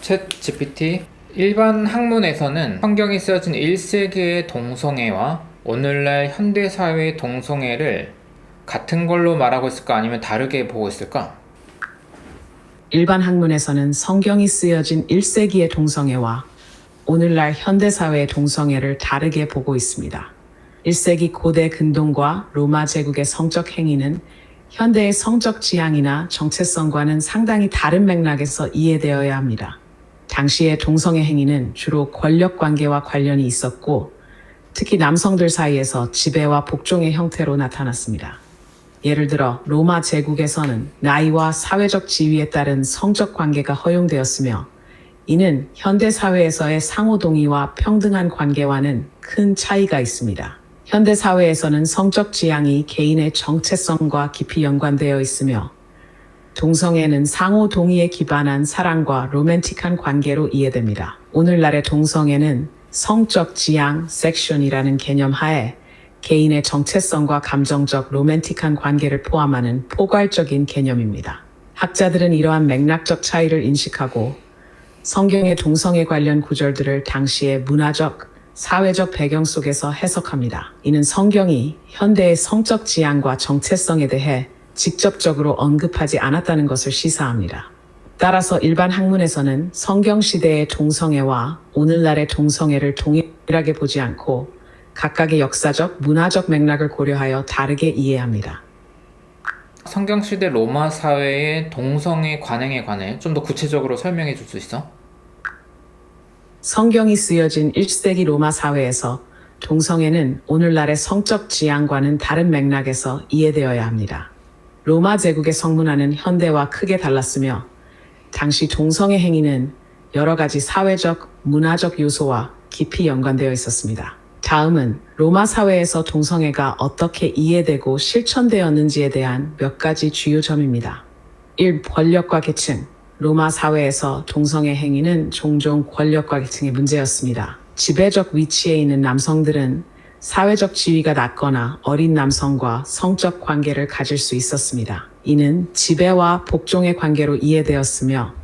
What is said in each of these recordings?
챗 GPT. 일반 학문에서는 성경이 쓰여진 1세기의 동성애와 오늘날 현대사회의 동성애를 같은 걸로 말하고 있을까 아니면 다르게 보고 있을까? 일반 학문에서는 성경이 쓰여진 1세기의 동성애와 오늘날 현대사회의 동성애를 다르게 보고 있습니다. 1세기 고대 근동과 로마 제국의 성적 행위는 현대의 성적 지향이나 정체성과는 상당히 다른 맥락에서 이해되어야 합니다. 당시의 동성애 행위는 주로 권력 관계와 관련이 있었고, 특히 남성들 사이에서 지배와 복종의 형태로 나타났습니다. 예를 들어 로마 제국에서는 나이와 사회적 지위에 따른 성적 관계가 허용되었으며, 이는 현대 사회에서의 상호 동의와 평등한 관계와는 큰 차이가 있습니다. 현대 사회에서는 성적 지향이 개인의 정체성과 깊이 연관되어 있으며, 동성애는 상호 동의에 기반한 사랑과 로맨틱한 관계로 이해됩니다. 오늘날의 동성애는 성적 지향, 섹션이라는 개념 하에 개인의 정체성과 감정적 로맨틱한 관계를 포함하는 포괄적인 개념입니다. 학자들은 이러한 맥락적 차이를 인식하고 성경의 동성애 관련 구절들을 당시의 문화적, 사회적 배경 속에서 해석합니다. 이는 성경이 현대의 성적 지향과 정체성에 대해 직접적으로 언급하지 않았다는 것을 시사합니다. 따라서 일반 학문에서는 성경 시대의 동성애와 오늘날의 동성애를 동일하게 보지 않고 각각의 역사적, 문화적 맥락을 고려하여 다르게 이해합니다. 성경시대 로마 사회의 동성애 관행에 관해 좀 더 구체적으로 설명해 줄 수 있어? 성경이 쓰여진 1세기 로마 사회에서 동성애는 오늘날의 성적 지향과는 다른 맥락에서 이해되어야 합니다. 로마 제국의 성문화는 현대와 크게 달랐으며, 당시 동성애 행위는 여러 가지 사회적, 문화적 요소와 깊이 연관되어 있었습니다. 다음은 로마 사회에서 동성애가 어떻게 이해되고 실천되었는지에 대한 몇 가지 주요 점입니다. 1. 권력과 계층. 로마 사회에서 동성애 행위는 종종 권력과 계층의 문제였습니다. 지배적 위치에 있는 남성들은 사회적 지위가 낮거나 어린 남성과 성적 관계를 가질 수 있었습니다. 이는 지배와 복종의 관계로 이해되었으며,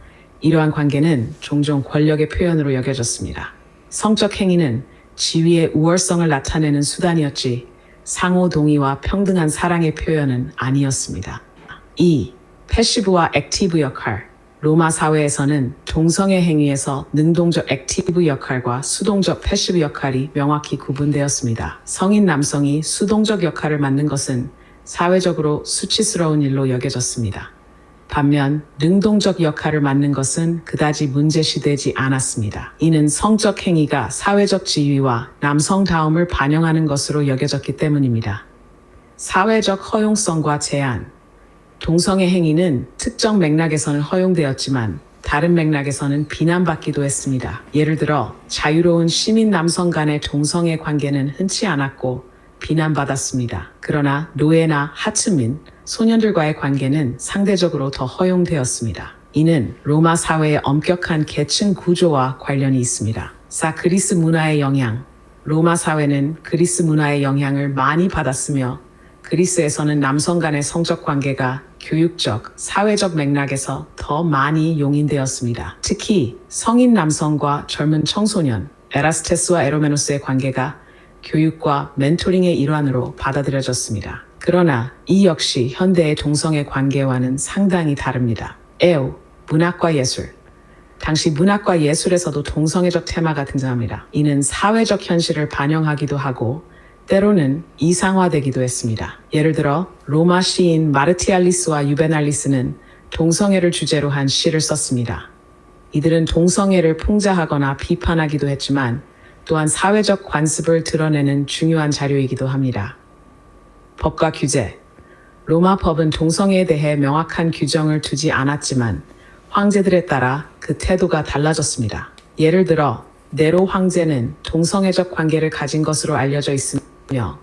이러한 관계는 종종 권력의 표현으로 여겨졌습니다. 성적 행위는 지위의 우월성을 나타내는 수단이었지 상호 동의와 평등한 사랑의 표현은 아니었습니다. 2. 패시브와 액티브 역할. 로마 사회에서는 동성애 행위에서 능동적 액티브 역할과 수동적 패시브 역할이 명확히 구분되었습니다. 성인 남성이 수동적 역할을 맡는 것은 사회적으로 수치스러운 일로 여겨졌습니다. 반면 능동적 역할을 맡는 것은 그다지 문제시되지 않았습니다. 이는 성적 행위가 사회적 지위와 남성다움을 반영하는 것으로 여겨졌기 때문입니다. 사회적 허용성과 제한. 동성애 행위는 특정 맥락에서는 허용되었지만 다른 맥락에서는 비난받기도 했습니다. 예를 들어 자유로운 시민 남성 간의 동성애 관계는 흔치 않았고 비난받았습니다. 그러나 노예나 하층민, 소년들과의 관계는 상대적으로 더 허용되었습니다. 이는 로마 사회의 엄격한 계층 구조와 관련이 있습니다. 4. 그리스 문화의 영향. 로마 사회는 그리스 문화의 영향을 많이 받았으며, 그리스에서는 남성 간의 성적 관계가 교육적, 사회적 맥락에서 더 많이 용인되었습니다. 특히 성인 남성과 젊은 청소년, 에라스테스와 에로메노스의 관계가 교육과 멘토링의 일환으로 받아들여졌습니다. 그러나 이 역시 현대의 동성애 관계와는 상당히 다릅니다. 문학과 예술. 당시 문학과 예술에서도 동성애적 테마가 등장합니다. 이는 사회적 현실을 반영하기도 하고 때로는 이상화되기도 했습니다. 예를 들어 로마 시인 마르티알리스와 유베날리스는 동성애를 주제로 한 시를 썼습니다. 이들은 동성애를 풍자하거나 비판하기도 했지만 또한 사회적 관습을 드러내는 중요한 자료이기도 합니다. 법과 규제. 로마 법은 동성애에 대해 명확한 규정을 두지 않았지만 황제들에 따라 그 태도가 달라졌습니다. 예를 들어 네로 황제는 동성애적 관계를 가진 것으로 알려져 있으며,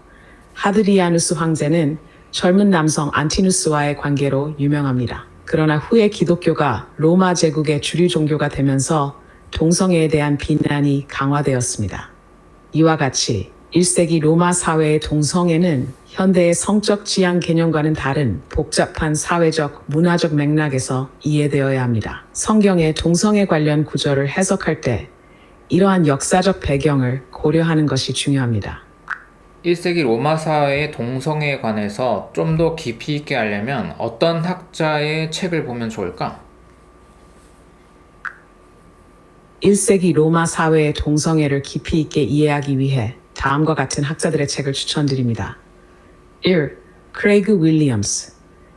하드리아누스 황제는 젊은 남성 안티누스와의 관계로 유명합니다. 그러나 후에 기독교가 로마 제국의 주류 종교가 되면서 동성애에 대한 비난이 강화되었습니다. 이와 같이 1세기 로마 사회의 동성애는 현대의 성적 지향 개념과는 다른 복잡한 사회적, 문화적 맥락에서 이해되어야 합니다. 성경의 동성애 관련 구절을 해석할 때 이러한 역사적 배경을 고려하는 것이 중요합니다. 1세기 로마 사회의 동성애에 관해서 좀 더 깊이 있게 알려면 어떤 학자의 책을 보면 좋을까? 1세기 로마 사회의 동성애를 깊이 있게 이해하기 위해 다음과 같은 학자들의 책을 추천드립니다. 1. 크레이그 윌리엄스.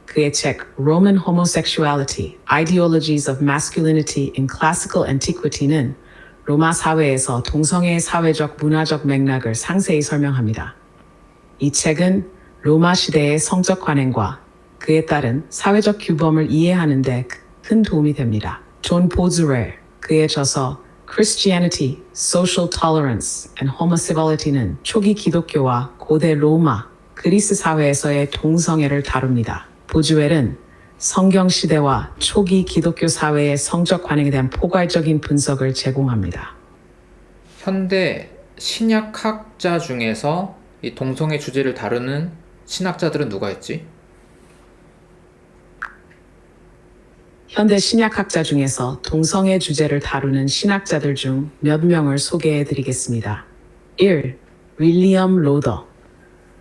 그의 책 Roman Homosexuality, Ideologies of Masculinity in Classical Antiquity는 로마 사회에서 동성애의 사회적 문화적 맥락을 상세히 설명합니다. 이 책은 로마 시대의 성적 관행과 그에 따른 사회적 규범을 이해하는 데 큰 도움이 됩니다. 존 보즈웰, 그의 저서 Christianity, Social Tolerance and Homosexuality는 초기 기독교와 고대 로마, 그리스 사회에서의 동성애를 다룹니다. 보즈웰은 성경 시대와 초기 기독교 사회의 성적 관행에 대한 포괄적인 분석을 제공합니다. 현대 신약학자 중에서 이 동성애 주제를 다루는 신학자들은 누가 있지? 현대 신약학자 중에서 동성애 주제를 다루는 신학자들 중 몇 명을 소개해 드리겠습니다. 1. 윌리엄 로더.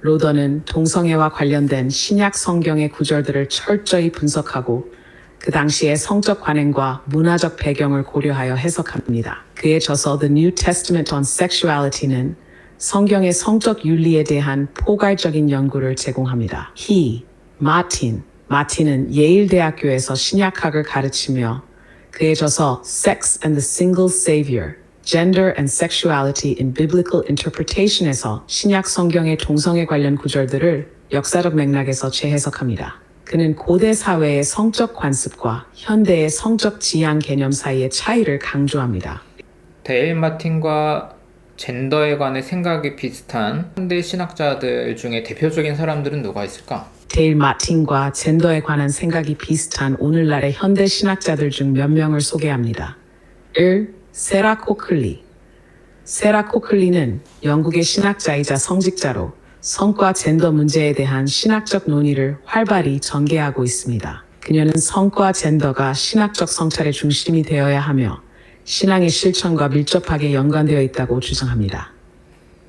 로더는 동성애와 관련된 신약 성경의 구절들을 철저히 분석하고 그 당시의 성적 관행과 문화적 배경을 고려하여 해석합니다. 그의 저서 The New Testament on Sexuality는 성경의 성적 윤리에 대한 포괄적인 연구를 제공합니다. 마틴은 예일대학교에서 신약학을 가르치며 그의 저서 Sex and the Single Savior, Gender and Sexuality in Biblical Interpretation에서 신약 성경의 동성애 관련 구절들을 역사적 맥락에서 재해석합니다. 그는 고대 사회의 성적 관습과 현대의 성적 지향 개념 사이의 차이를 강조합니다. 데일 마틴과 젠더에 관해 생각이 비슷한 현대 신학자들 중에 대표적인 사람들은 누가 있을까? 데일 마틴과 젠더에 관한 생각이 비슷한 오늘날의 현대 신학자들 중 몇 명을 소개합니다. 1. 세라 코클리. 세라 코클리는 영국의 신학자이자 성직자로 성과 젠더 문제에 대한 신학적 논의를 활발히 전개하고 있습니다. 그녀는 성과 젠더가 신학적 성찰의 중심이 되어야 하며 신앙의 실천과 밀접하게 연관되어 있다고 주장합니다.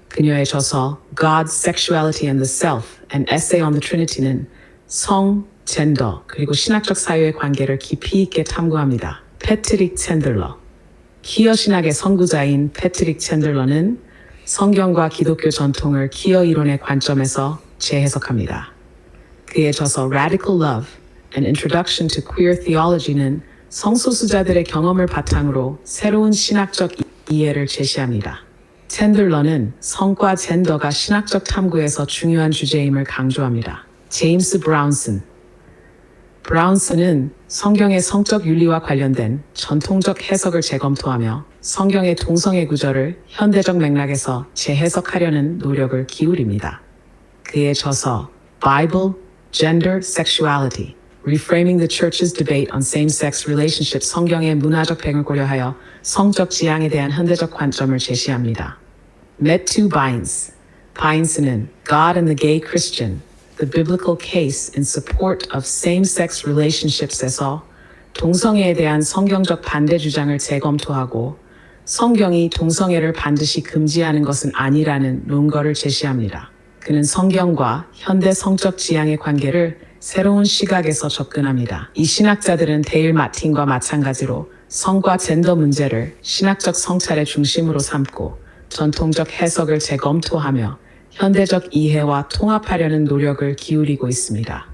그녀의 저서 God, Sexuality and the Self, an Essay on the Trinity는 성, 젠더, 그리고 신학적 사유의 관계를 깊이 있게 탐구합니다. 패트릭 챈들러. 퀴어 신학의 선구자인 패트릭 챈들러는 성경과 기독교 전통을 퀴어 이론의 관점에서 재해석합니다. 그의 저서 Radical Love, an Introduction to Queer Theology는 성소수자들의 경험을 바탕으로 새로운 신학적 이해를 제시합니다. 챈들러는 성과 젠더가 신학적 탐구에서 중요한 주제임을 강조합니다. 제임스 브라운슨은 성경의 성적 윤리와 관련된 전통적 해석을 재검토하며 성경의 동성애 구절을 현대적 맥락에서 재해석하려는 노력을 기울입니다. 그의 저서 Bible, Gender, Sexuality, Reframing the Church's Debate on Same-Sex Relationships 성경의 문화적 배경을 고려하여 성적 지향에 대한 현대적 관점을 제시합니다. 매튜 바인스는 God and the Gay Christian, The Biblical Case in Support of Same-Sex Relationships에서 동성애에 대한 성경적 반대 주장을 재검토하고 성경이 동성애를 반드시 금지하는 것은 아니라는 논거를 제시합니다. 그는 성경과 현대 성적 지향의 관계를 새로운 시각에서 접근합니다. 이 신학자들은 데일 마틴과 마찬가지로 성과 젠더 문제를 신학적 성찰의 중심으로 삼고 전통적 해석을 재검토하며 현대적 이해와 통합하려는 노력을 기울이고 있습니다.